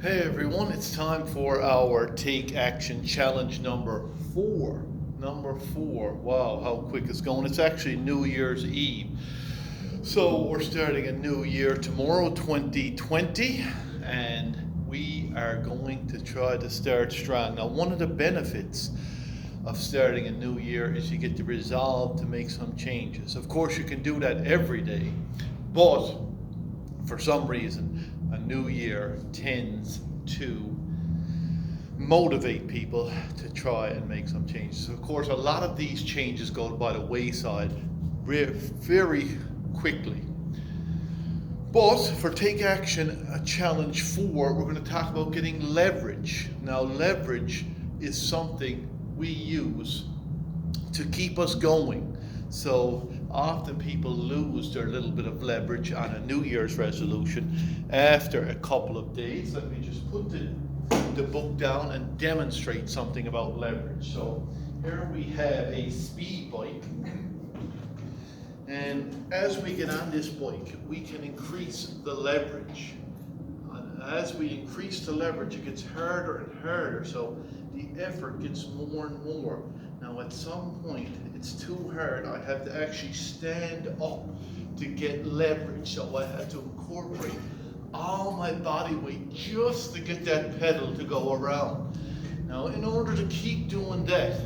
Hey everyone, it's time for our Take Action Challenge number 4. Number 4. Wow, how quick it's going. It's actually New Year's Eve. So we're starting a new year tomorrow, 2020, and we are going to try to start strong. Now, one of the benefits of starting a new year is you get the resolve to make some changes. Of course, you can do that every day, but for some reason, a new year tends to motivate people to try and make some changes. Of course, a lot of these changes go by the wayside very quickly. But for Take Action Challenge 4, we're going to talk about getting leverage. Now, leverage is something we use to keep us going. So often people lose their little bit of leverage on a New Year's resolution after a couple of days. Let me just put the book down and demonstrate something about leverage. So here we have a speed bike. And as we get on this bike, we can increase the leverage. And as we increase the leverage, it gets harder and harder. So the effort gets more and more. Now at some point, it's too hard. I have to actually stand up to get leverage. So I have to incorporate all my body weight just to get that pedal to go around. Now in order to keep doing that,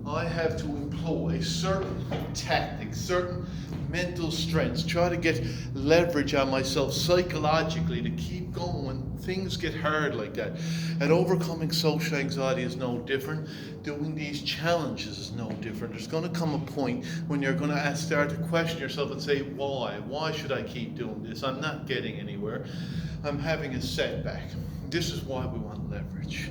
I have to employ certain tactics, certain mental strengths, try to get leverage on myself psychologically to keep going when things get hard like that. And overcoming social anxiety is no different. Doing these challenges is no different. There's going to come a point when you're going to start to question yourself and say, why? Why should I keep doing this? I'm not getting anywhere. I'm having a setback. This is why we want leverage.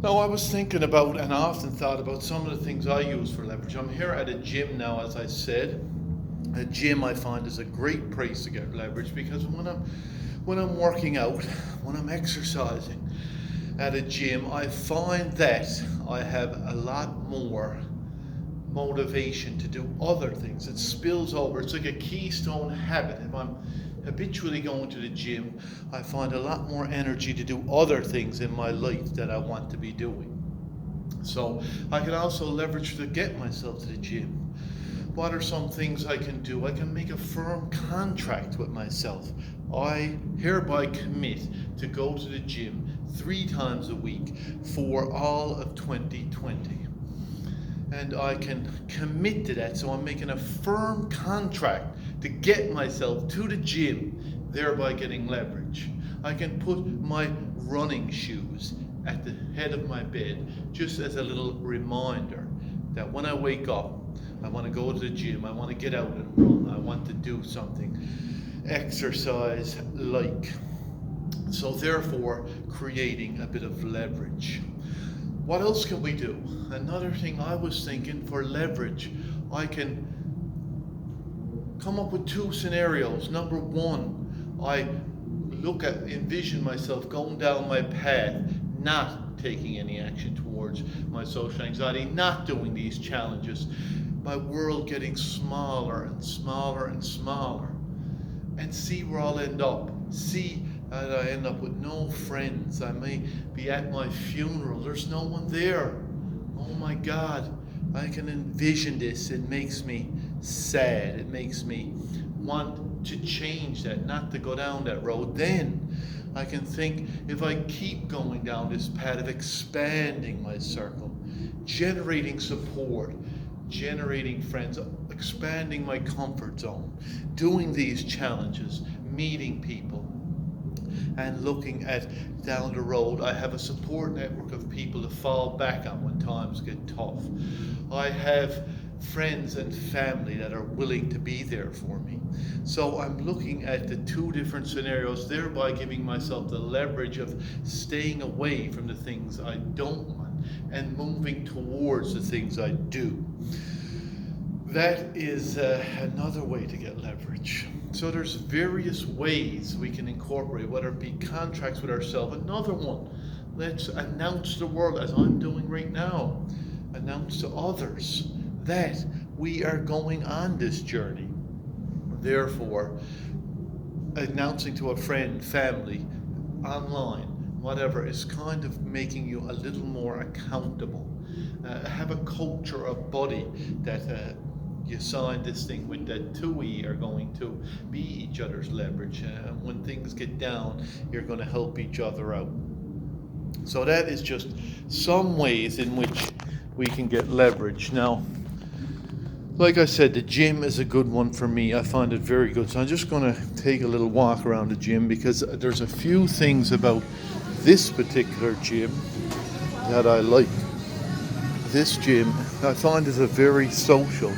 Now, I was thinking about and often thought about some of the things I use for leverage. I'm here at a gym now, as I said. A gym I find is a great place to get leverage because when I'm working out, when I'm exercising at a gym, I find that I have a lot more motivation to do other things. It spills over. It's like a keystone habit. If I'm habitually going to the gym, I find a lot more energy to do other things in my life that I want to be doing. So I can also leverage to get myself to the gym. What are some things I can do? I can make a firm contract with myself. I hereby commit to go to the gym 3 times a week for all of 2020. And I can commit to that. So I'm making a firm contract to get myself to the gym, thereby getting leverage. I can put my running shoes at the head of my bed just as a little reminder that when I wake up, I want to go to the gym, I want to get out and run, I want to do something exercise-like. So therefore, creating a bit of leverage. What else can we do? Another thing I was thinking for leverage, I can come up with 2 scenarios. Number 1, I envision myself going down my path, not taking any action towards my social anxiety, not doing these challenges, my world getting smaller and smaller and smaller, and see where I'll end up. See that I end up with no friends. I may be at my funeral. There's no one there. Oh my God, I can envision this. It makes me sad. It makes me want to change that, not to go down that road. Then I can think, if I keep going down this path of expanding my circle, generating support, generating friends, expanding my comfort zone, doing these challenges, meeting people, and looking at down the road, I have a support network of people to fall back on when times get tough. I have friends and family that are willing to be there for me. So I'm looking at the 2 different scenarios, thereby giving myself the leverage of staying away from the things I don't want and moving towards the things I do. That is another way to get leverage. So there's various ways we can incorporate, whether it be contracts with ourselves. Another one, let's announce to the world, as I'm doing right now, announce to others that we are going on this journey. Therefore, announcing to a friend, family, online, whatever, is kind of making you a little more accountable. Have a coach or a buddy that you sign this thing with, that two of you are going to be each other's leverage. When things get down, you're going to help each other out. So that is just some ways in which we can get leverage. Now, like I said, the gym is a good one for me. I find it very good. So I'm just going to take a little walk around the gym, because there's a few things about this particular gym that I like. This gym, I find, is a very social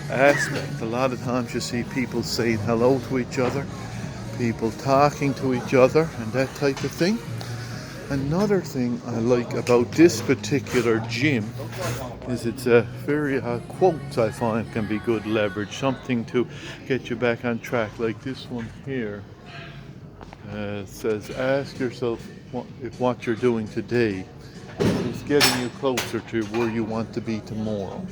aspect. A lot of times you see people saying hello to each other, people talking to each other, and that type of thing. Another thing I like about this particular gym is it's a very quotes I find can be good leverage, something to get you back on track, like this one here. It says, ask yourself if what you're doing today is getting you closer to where you want to be tomorrow.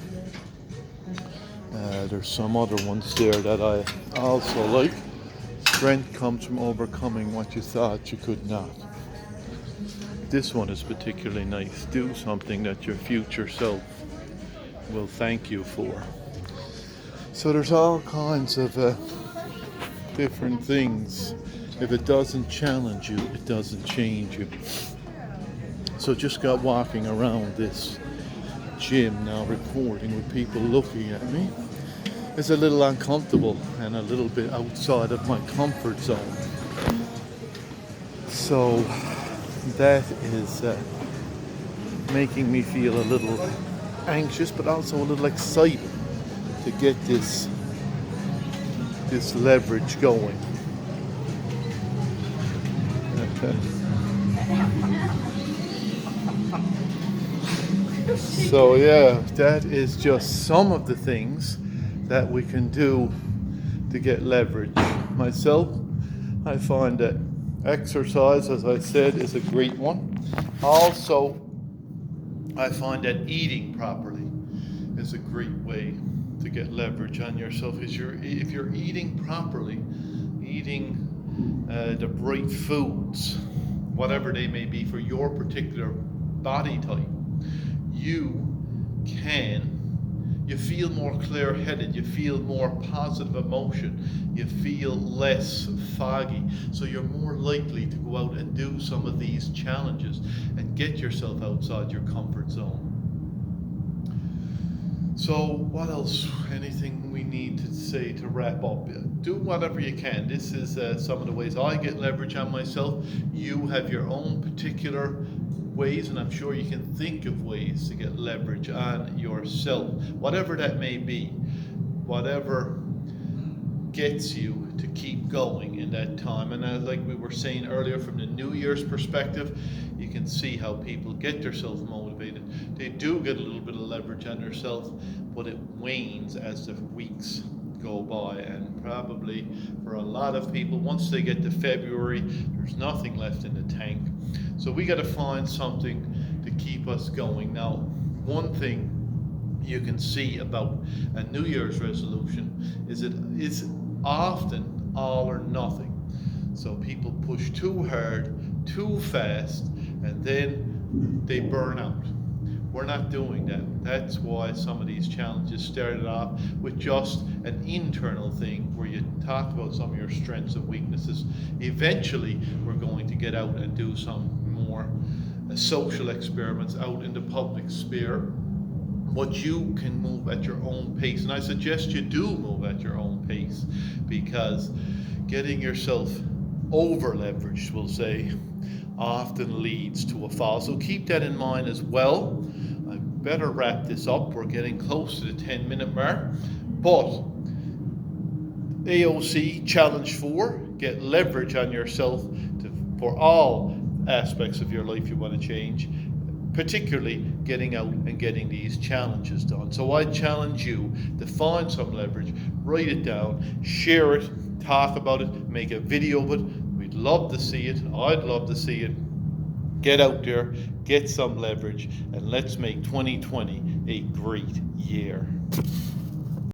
There's some other ones there that I also like. Strength comes from overcoming what you thought you could not. This one is particularly nice. Do something that your future self will thank you for. So there's all kinds of different things. If it doesn't challenge you, it doesn't change you. So just got walking around this gym now, recording with people looking at me. It's a little uncomfortable and a little bit outside of my comfort zone. So that is making me feel a little anxious, but also a little excited to get this leverage going. So yeah, that is just some of the things that we can do to get leverage. Myself, I find that exercise, as I said, is a great one. Also, I find that eating properly is a great way to get leverage on yourself. If you're eating properly, eating the right foods, whatever they may be for your particular body type, you feel more clear-headed, you feel more positive emotion, you feel less foggy, so you're more likely to go out and do some of these challenges and get yourself outside your comfort zone. So what else? Anything we need to say to wrap up? Do whatever you can. This is some of the ways I get leverage on myself. You have your own particular ways, and I'm sure you can think of ways to get leverage on yourself, whatever that may be, whatever gets you to keep going in that time. And like we were saying earlier, from the New Year's perspective, you can see how people get themselves motivated. They do get a little bit of leverage on themselves, but it wanes as the weeks go by, and probably for a lot of people, once they get to February, there's nothing left in the tank. So we got to find something to keep us going. Now, one thing you can see about a New Year's resolution is it's often all or nothing. So people push too hard, too fast, and then they burn out. We're not doing that. That's why some of these challenges started off with just an internal thing where you talk about some of your strengths and weaknesses. Eventually, we're going to get out and do some more social experiments out in the public sphere. But you can move at your own pace. And I suggest you do move at your own pace, because getting yourself over leveraged, we'll say, often leads to a fall. So keep that in mind as well. I better wrap this up. We're getting close to the 10-minute mark. But AOC Challenge 4, get leverage on yourself for all aspects of your life you want to change, particularly getting out and getting these challenges done. So I challenge you to find some leverage, write it down, share it, talk about it, make a video of it. We'd love to see it. I'd love to see it. Get out there, get some leverage, and let's make 2020 a great year.